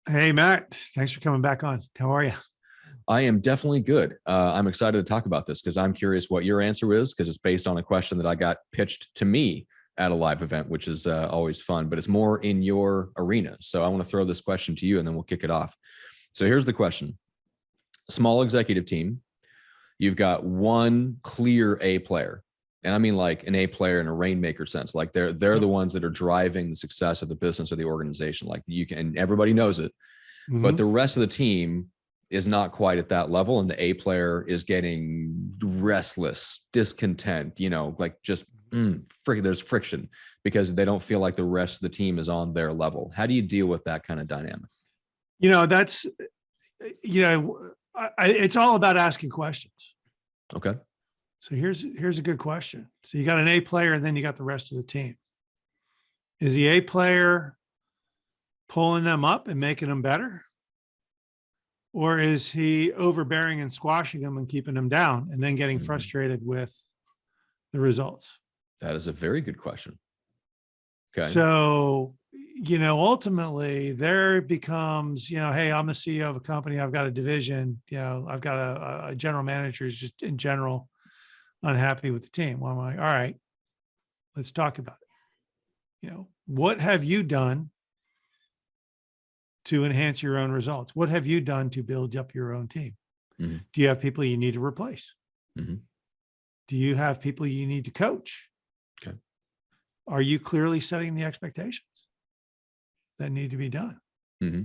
Hey, Matt, thanks for coming back on. How are you? I am definitely good. I'm excited to talk about this because I'm curious what your answer is because it's based on a question that I got pitched to me at a live event, which is always fun, but it's more in your arena. So I want to throw this question to you and then we'll kick it off. So here's the question. Small executive team, you've got one clear A player. And I mean like an A player in a rainmaker sense. Like they're the ones that are driving the success of the business or the organization. Like you can, and everybody knows it, but the rest of the team is not quite at that level. And the A player is getting restless, discontent, like just there's friction because they don't feel like the rest of the team is on their level. How do you deal with that kind of dynamic? That's, it's all about asking questions. Okay. So here's a good question. So you got an A player and then you got the rest of the team. Is the A player pulling them up and making them better? Or is he overbearing and squashing them and keeping them down and then getting frustrated with the results? That is a very good question. Okay. So, ultimately there becomes, hey, I'm the CEO of a company. I've got a division, I've got a general manager who's just in general unhappy with the team. Well, I'm like, all right, let's talk about it. What have you done to enhance your own results? What have you done to build up your own team? Mm-hmm. Do you have people you need to replace? Mm-hmm. Do you have people you need to coach? Okay. Are you clearly setting the expectations that need to be done? Mm-hmm.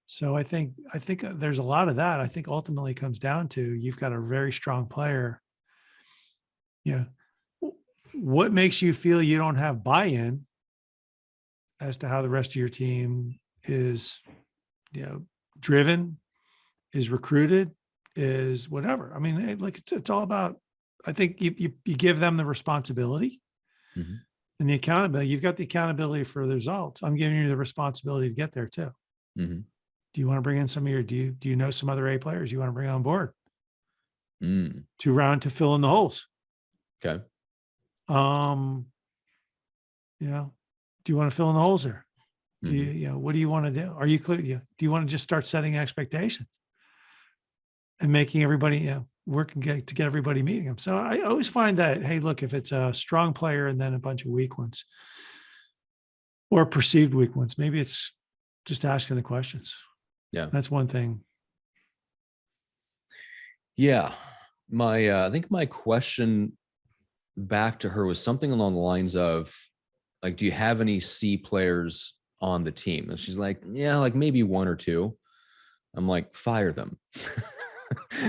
So I think there's a lot of that. I think ultimately comes down to you've got a very strong player. What makes you feel you don't have buy-in as to how the rest of your team is, driven, is recruited, is whatever. I mean, it's all about, I think you give them the responsibility and the accountability. You've got the accountability for the results. I'm giving you the responsibility to get there too. Mm-hmm. Do you want to bring in some of your, do you know some other A players you want to bring on board to fill in the holes? Okay. Do you want to fill in the holes there? Do you, what do you want to do? Are you clear? Do you want to just start setting expectations and making everybody, working to get everybody meeting them? So I always find that, hey, look, if it's a strong player and then a bunch of weak ones or perceived weak ones, maybe it's just asking the questions. Yeah. That's one thing. Yeah. I think my question back to her was something along the lines of like, do you have any C players on the team? And she's like, yeah, like maybe one or two. I'm like, fire them.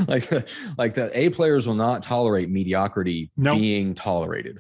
like the A players will not tolerate mediocrity being tolerated.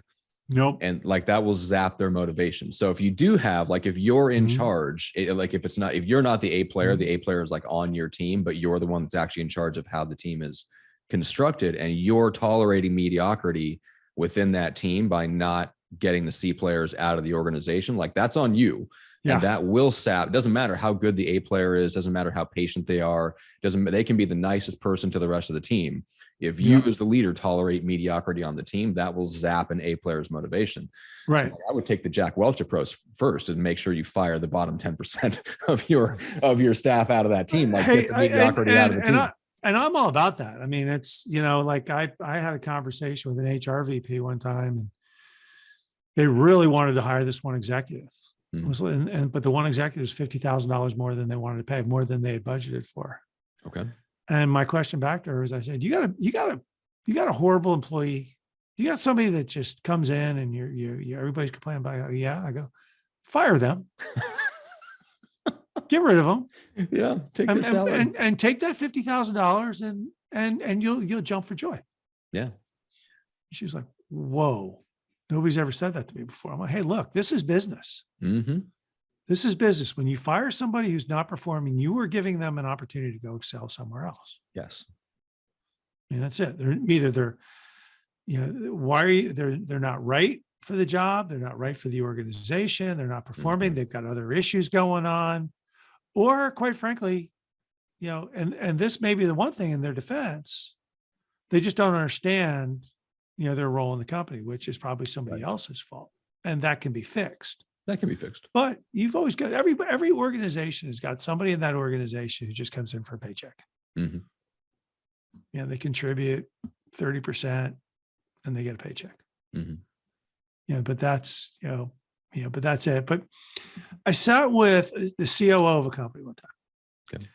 Nope. And like that will zap their motivation. So if you do have, like, if you're in charge, if you're not the A player, the A player is like on your team, but you're the one that's actually in charge of how the team is constructed and you're tolerating mediocrity within that team by not getting the C players out of the organization, like that's on you. Yeah. And that will sap. It doesn't matter how good the A player is, doesn't matter how patient they are, they can be the nicest person to the rest of the team. If you as the leader tolerate mediocrity on the team, that will zap an A player's motivation. Right. So I would take the Jack Welch approach first and make sure you fire the bottom 10% of your staff out of that team. Like get the mediocrity out of the team. And I'm all about that. I mean, it's, like I had a conversation with an HR VP one time and they really wanted to hire this one executive. But the one executive is $50,000 more than they wanted to pay, more than they had budgeted for. Okay. And my question back to her is, I said, you got a horrible employee. You got somebody that just comes in and you're everybody's complaining about, yeah, I go, fire them. Get rid of them. Yeah. Take their salary. And take that $50,000 and you'll jump for joy. Yeah. She was like, whoa, nobody's ever said that to me before. I'm like, hey, look, this is business. Mm-hmm. This is business. When you fire somebody who's not performing, you are giving them an opportunity to go excel somewhere else. Yes. I mean, that's it. They're not right for the job. They're not right for the organization. They're not performing. They've got other issues going on. Or quite frankly, and this may be the one thing in their defense, they just don't understand, their role in the company, which is probably somebody else's fault. And that can be fixed. That can be fixed. But you've always got every organization has got somebody in that organization who just comes in for a paycheck. Mm-hmm. You know, they contribute 30% and they get a paycheck. Mm-hmm. You know, but that's, but that's it. But I sat with the COO of a company one time. Okay.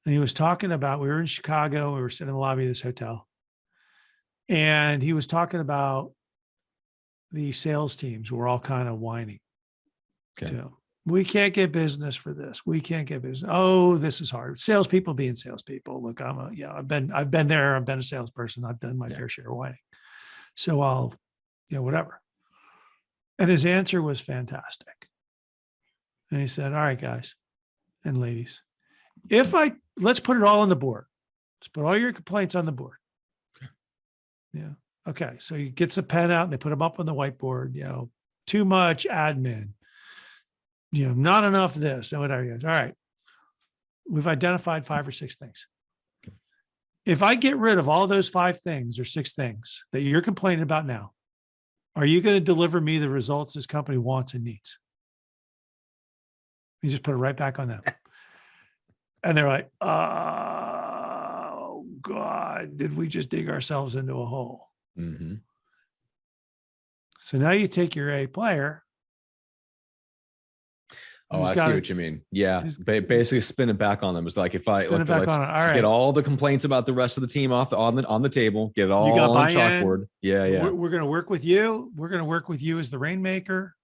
And he was talking about, we were in Chicago, we were sitting in the lobby of this hotel. And he was talking about the sales teams were all kind of whining. Okay. Too. We can't get business for this. We can't get business. Oh, this is hard. Salespeople being salespeople. Look, I've been there. I've been a salesperson. I've done my fair share of whining. So I'll, whatever. And his answer was fantastic. And he said, all right, guys and ladies, let's put it all on the board. Let's put all your complaints on the board. Okay. Yeah. Okay. So he gets a pen out and they put them up on the whiteboard, too much admin, not enough this and whatever. All right. We've identified 5 or 6 things. Okay. If I get rid of all those 5 things or 6 things that you're complaining about now, are you going to deliver me the results this company wants and needs? You just put it right back on them. And they're like, oh God, did we just dig ourselves into a hole? Mm-hmm. So now you take your A player. Oh, I see what you mean. Yeah. Basically spin it back on them. It's like, if I get all the complaints about the rest of the team on the table, get it all on chalkboard. Yeah. Yeah. We're going to work with you. We're going to work with you as the rainmaker.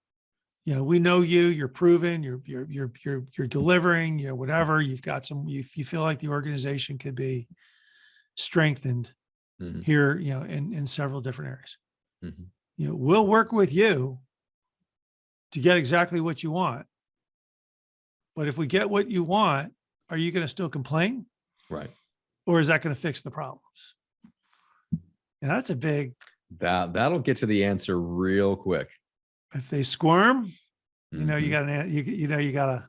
We know you're proven, you're delivering, whatever. You've got you feel like the organization could be strengthened here, in several different areas. Mm-hmm. We'll work with you to get exactly what you want. But if we get what you want, are you going to still complain? Right. Or is that going to fix the problems? And that's a big. That'll get to the answer real quick. If they squirm, Mm-hmm. you got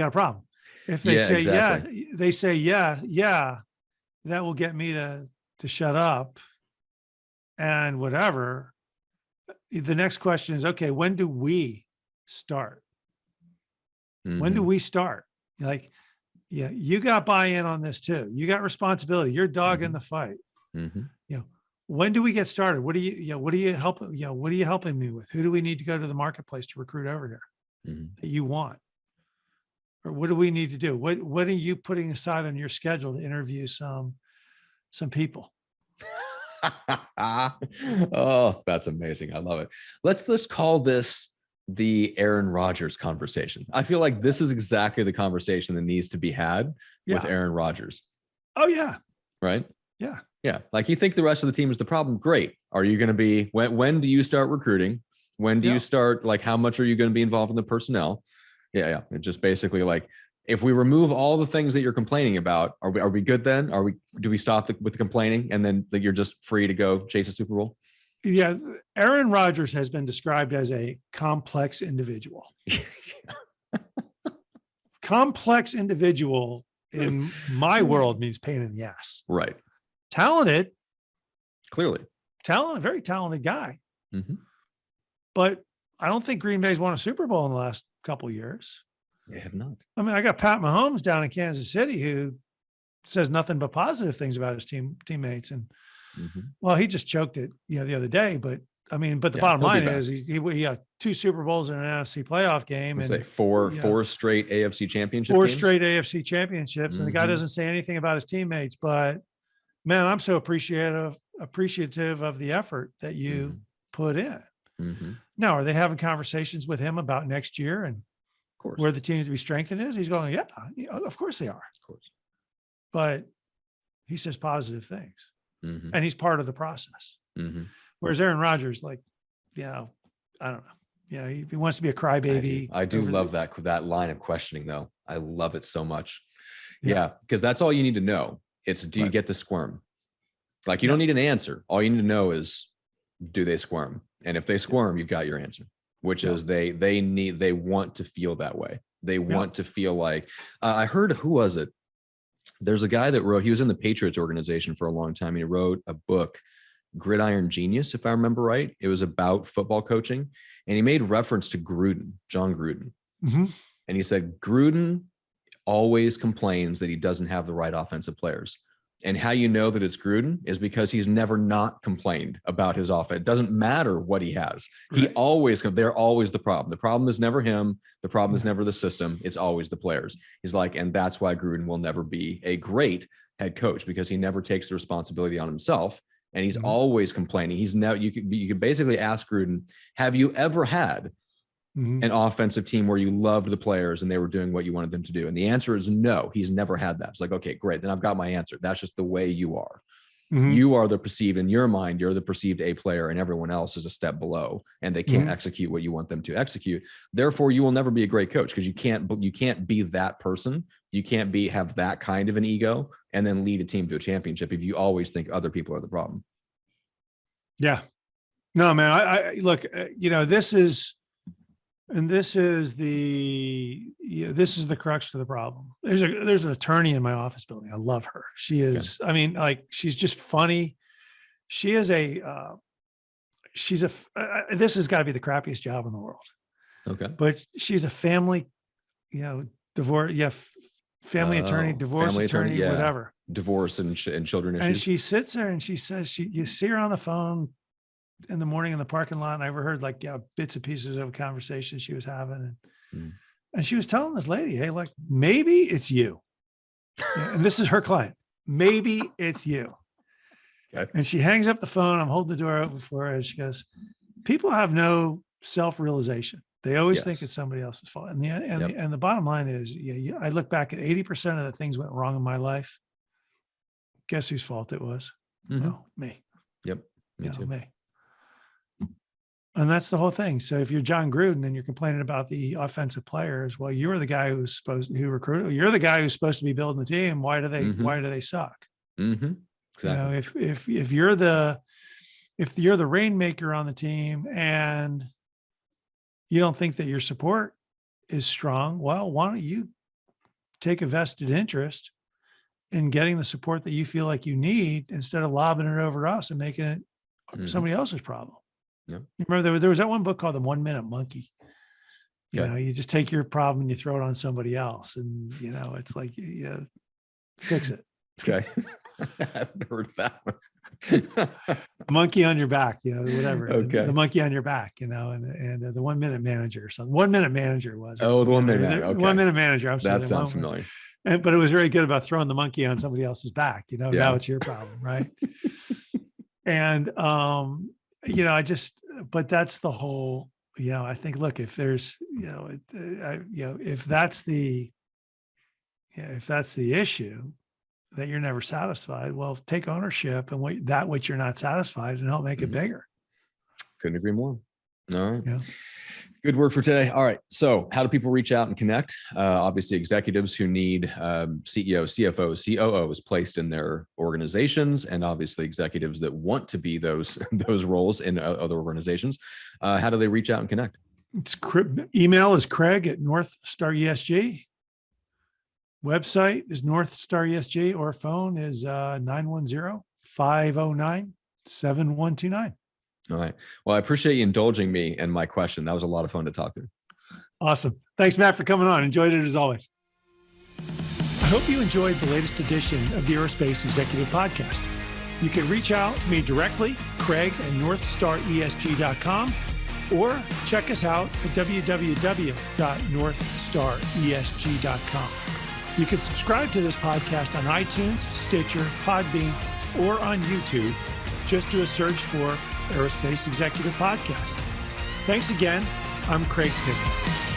a problem. If they say, exactly. they say, yeah, that will get me to shut up and whatever. The next question is, okay, when do we start? Mm-hmm. When do we start? You got buy-in on this too. You got responsibility. You're dog in the fight. Mm-hmm. When do we get started? What do you helping me with? Who do we need to go to the marketplace to recruit over here that you want? Or what do we need to do? What are you putting aside on your schedule to interview some people? Oh, that's amazing. I love it. Let's call this the Aaron Rodgers conversation. I feel like this is exactly the conversation that needs to be had with Aaron Rodgers. Oh yeah. Right. Yeah. Yeah. Like, you think the rest of the team is the problem? Great. Are you going to be, when do you start recruiting? When do you start, how much are you going to be involved in the personnel? Yeah. It just basically, if we remove all the things that you're complaining about, are we good then? Do we stop with the complaining and then you're just free to go chase a Super Bowl? Yeah. Aaron Rodgers has been described as a complex individual. Complex individual in my world means pain in the ass. Right. Talented. Clearly. Very talented guy. Mm-hmm. But I don't think Green Bay's won a Super Bowl in the last couple of years. They have not. I mean, I got Pat Mahomes down in Kansas City who says nothing but positive things about his teammates. And well, he just choked it, the other day. But I mean, the bottom line is he got 2 Super Bowls in an NFC playoff game, and four straight AFC championship. Straight AFC championships, and the guy doesn't say anything about his teammates. But man, I'm so appreciative of the effort that you put in. Now, are they having conversations with him about next year and where the team to be strengthened is? He's going, yeah, of course they are. Of course. But he says positive things, and he's part of the process. Whereas Aaron Rodgers, I don't know. Yeah, he wants to be a crybaby. I do love that line of questioning, though. I love it so much. Yeah, because that's all you need to know. It's, do you get the squirm? You don't need an answer. All you need to know is, do they squirm? And if they squirm, you've got your answer, which is they want to feel that way. They want to feel like, I heard, who was it? There's a guy that he was in the Patriots organization for a long time. He wrote a book Gridiron Genius, if I remember right. It was about football coaching. And he made reference to Gruden, John Gruden. Mm-hmm. And he said, Gruden always complains that he doesn't have the right offensive players. And how you know that it's Gruden is because he's never not complained about his offense. It doesn't matter what he has. Right. They're always the problem. The problem is never him. The problem is never the system. It's always the players. He's like, and that's why Gruden will never be a great head coach, because he never takes the responsibility on himself. And he's always complaining. He's never, you could basically ask Gruden, have you ever had an offensive team where you loved the players and they were doing what you wanted them to do? And the answer is no, he's never had that. It's like, okay, great. Then I've got my answer. That's just the way you are. You are the perceived, in your mind, you're the perceived A player, and everyone else is a step below, and they can't execute what you want them to execute. Therefore, you will never be a great coach, because you can't be that person. You can't have that kind of an ego and then lead a team to a championship if you always think other people are the problem. Yeah. No, man, I look, this is the crux of the problem. There's an attorney in my office building. I love her. She is, I mean, like, she's just funny. She is this has got to be the crappiest job in the world. Okay. But she's a family, divorce, family attorney, divorce attorney, whatever. Divorce and children issues. And she sits there and she says, you see her on the phone in the morning in the parking lot, and I overheard bits and pieces of a conversation she was having. And she was telling this lady, hey, like, maybe it's you. And this is her client. Maybe it's you. Okay. And she hangs up the phone. I'm holding the door open for her. And she goes, people have no self-realization. They always think it's somebody else's fault. And the bottom line is, I look back at 80% of the things went wrong in my life. Guess whose fault it was? Well, me. Yep. Me too. Me. And that's the whole thing. So if you're John Gruden and you're complaining about the offensive players, well, you're the guy who recruited. You're the guy who's supposed to be building the team. Why do they suck? Exactly. If you're the rainmaker on the team and you don't think that your support is strong, well, why don't you take a vested interest in getting the support that you feel like you need, instead of lobbing it over to us and making it somebody else's problem? Yeah. You remember there was that one book called The 1 Minute Monkey. You just take your problem and you throw it on somebody else, and it's like, fix it. Okay. I haven't heard that one. Monkey on your back, whatever. Okay. The monkey on your back, and the 1 Minute Manager or something. 1 Minute Manager was it? Oh, the 1 Minute Manager. Okay. 1 Minute Manager. I'm sorry. That sounds familiar. But it was very good about throwing the monkey on somebody else's back. Now it's your problem, right? And but that's the whole. I think, look, if there's, if that's the issue, that you're never satisfied, well, take ownership and what you're not satisfied and help make it bigger. Couldn't agree more. All right. Yeah. Good word for today. All right. So how do people reach out and connect? Obviously, executives who need CEOs, CFOs, COOs placed in their organizations, and obviously executives that want to be those roles in other organizations. How do they reach out and connect? Email is Craig at North Star ESG. Website is North Star ESG, or phone is 910-509-7129. All right. Well, I appreciate you indulging me and my question. That was a lot of fun to talk to. Awesome. Thanks, Matt, for coming on. Enjoyed it as always. I hope you enjoyed the latest edition of the Aerospace Executive Podcast. You can reach out to me directly, Craig at northstaresg.com, or check us out at www.northstaresg.com. You can subscribe to this podcast on iTunes, Stitcher, Podbean, or on YouTube. Just do a search for Aerospace Executive Podcast. Thanks again. I'm Craig Pickett.